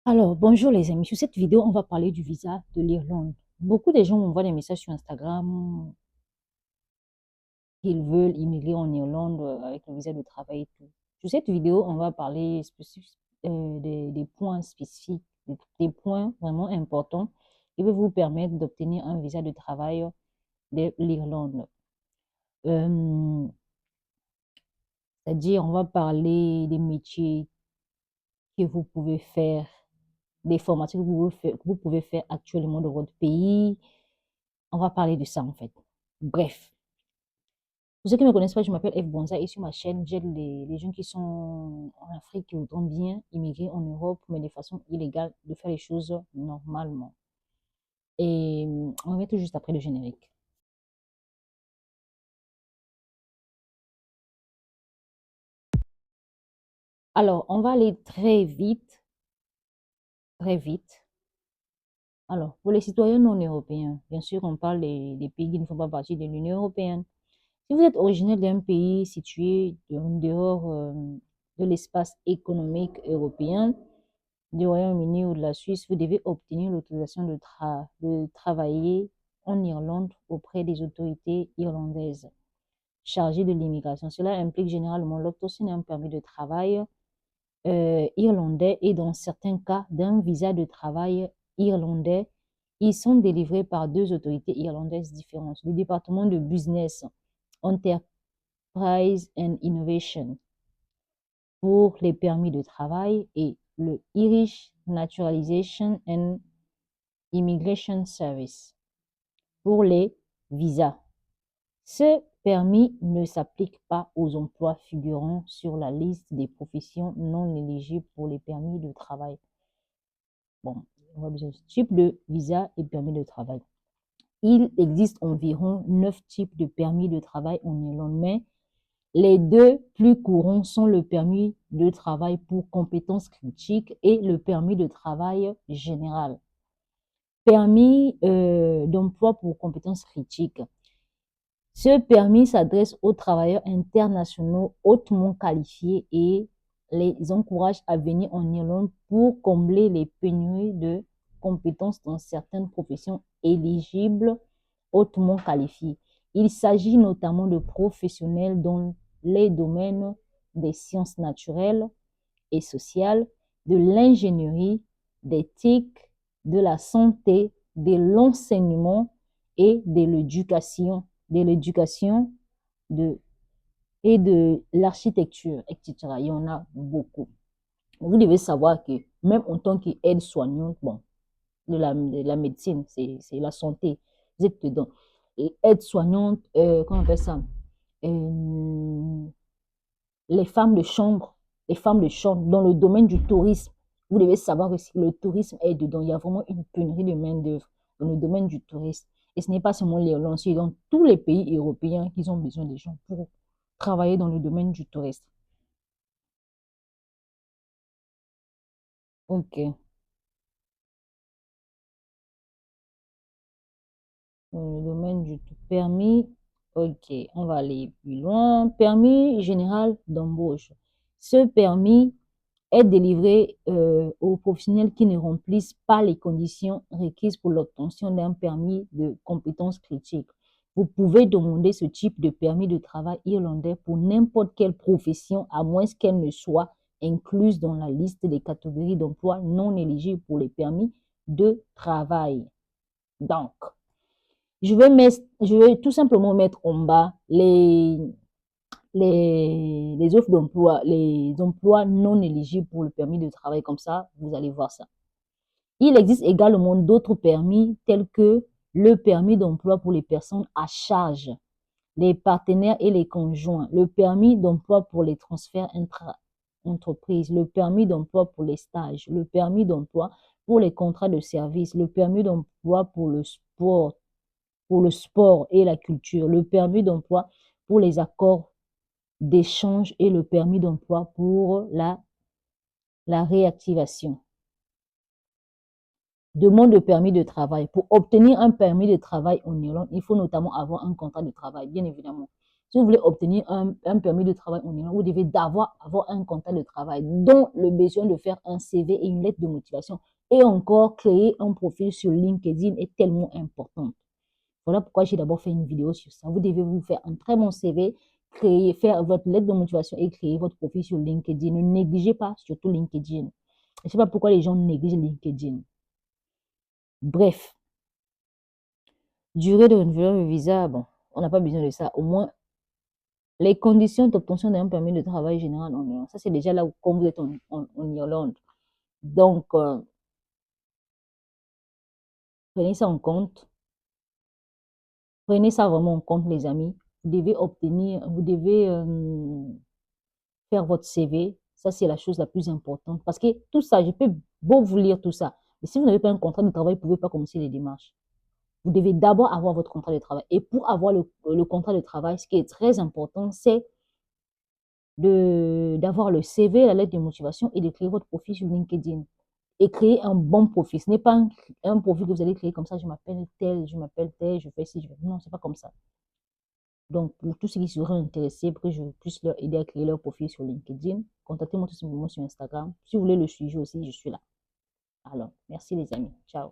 Alors, bonjour les amis. Sur cette vidéo, on va parler du visa de l'Irlande. Beaucoup de gens m'envoient des messages sur Instagram qu'ils veulent immigrer en Irlande avec le visa de travail et tout. Sur cette vidéo, on va parler des points spécifiques, des points vraiment importants qui peuvent vous permettre d'obtenir un visa de travail de l'Irlande. Euh, C'est-à-dire, on va parler des métiers que vous pouvez faire, des formations que vous pouvez faire actuellement dans votre pays. On va parler de ça en fait. Bref, pour ceux qui ne me connaissent pas, je m'appelle Eve Bonza et sur ma chaîne, j'aide les gens qui sont en Afrique qui voudront bien immigrer en Europe, mais de façon illégale, de faire les choses normalement. Et on va mettre juste après le générique. Alors, on va aller très vite, très vite. Alors, pour les citoyens non européens, bien sûr, on parle des pays qui ne font pas partie de l'Union européenne. Si vous êtes originaire d'un pays situé en dehors de l'espace économique européen, du Royaume-Uni ou de la Suisse, vous devez obtenir l'autorisation de travailler en Irlande auprès des autorités irlandaises chargées de l'immigration. Cela implique généralement l'obtention d'un permis de travail irlandais et dans certains cas d'un visa de travail irlandais. Ils sont délivrés par deux autorités irlandaises différentes. Le département de Business, Enterprise and Innovation pour les permis de travail et le Irish Naturalization and Immigration Service pour les visas. Ce permis ne s'applique pas aux emplois figurant sur la liste des professions non éligibles pour les permis de travail. Bon, on va besoin de type de visa et permis de travail. Il existe environ 9 types de permis de travail en Irlande, mais les deux plus courants sont le permis de travail pour compétences critiques et le permis de travail général. Permis d'emploi pour compétences critiques. Ce permis s'adresse aux travailleurs internationaux hautement qualifiés et les encourage à venir en Irlande pour combler les pénuries de compétences dans certaines professions éligibles hautement qualifiées. Il s'agit notamment de professionnels dans les domaines des sciences naturelles et sociales, de l'ingénierie, d'éthique, de la santé, de l'enseignement et de l'éducation de, et de l'architecture, etc. Il y en a beaucoup. Vous devez savoir que même en tant qu'aide-soignante, bon, de la médecine, c'est la santé, vous êtes dedans. Et aide-soignante, comment on appelle ça? Euh, les femmes de chambre, dans le domaine du tourisme. Vous devez savoir que le tourisme est dedans. Il y a vraiment une pénurie de main-d'œuvre dans le domaine du tourisme. Et ce n'est pas seulement l'Irlande, c'est dans tous les pays européens qui ont besoin des gens pour travailler dans le domaine du tourisme. Ok. Dans le domaine du permis, ok, on va aller plus loin. Permis général d'embauche. Ce permis est délivré aux professionnels qui ne remplissent pas les conditions requises pour l'obtention d'un permis de compétences critiques. Vous pouvez demander ce type de permis de travail irlandais pour n'importe quelle profession, à moins qu'elle ne soit incluse dans la liste des catégories d'emplois non éligibles pour les permis de travail. Donc, je vais tout simplement mettre en bas les offres d'emploi, les emplois non éligibles pour le permis de travail. Comme ça, vous allez voir ça. Il existe également d'autres permis tels que le permis d'emploi pour les personnes à charge, les partenaires et les conjoints, le permis d'emploi pour les transferts intra-entreprises, le permis d'emploi pour les stages, le permis d'emploi pour les contrats de service, le permis d'emploi pour le sport et la culture, le permis d'emploi pour les accords d'échange et le permis d'emploi pour la réactivation. Demande de permis de travail. Pour obtenir un permis de travail en Irlande, il faut notamment avoir un contrat de travail, bien évidemment. Si vous voulez obtenir un permis de travail en Irlande, vous devez avoir un contrat de travail, dont le besoin de faire un CV et une lettre de motivation. Et encore, créer un profil sur LinkedIn est tellement important. Voilà pourquoi j'ai d'abord fait une vidéo sur ça. Vous devez vous faire un très bon CV, faire votre lettre de motivation et créer votre profil sur LinkedIn. Ne négligez pas surtout LinkedIn. Je ne sais pas pourquoi les gens négligent LinkedIn. Bref, durée de renouvellement de visa, bon, on n'a pas besoin de ça. Au moins, les conditions d'obtention d'un permis de travail général en Irlande. Ça, c'est déjà là où, quand vous êtes en Irlande. Donc, prenez ça en compte. Prenez ça vraiment en compte, les amis. Vous devez faire votre CV. Ça, c'est la chose la plus importante. Parce que tout ça, je peux beau vous lire tout ça. Mais si vous n'avez pas un contrat de travail, vous ne pouvez pas commencer les démarches. Vous devez d'abord avoir votre contrat de travail. Et pour avoir le contrat de travail, ce qui est très important, c'est d'avoir le CV, la lettre de motivation et de créer votre profil sur LinkedIn. Et créer un bon profil. Ce n'est pas un profil que vous allez créer comme ça, je m'appelle tel, je fais ci, je fais... Non, c'est pas comme ça. Donc, pour tous ceux qui seraient intéressés, pour que je puisse leur aider à créer leur profil sur LinkedIn, contactez-moi tout simplement sur Instagram. Si vous voulez le sujet aussi, je suis là. Alors, merci les amis. Ciao.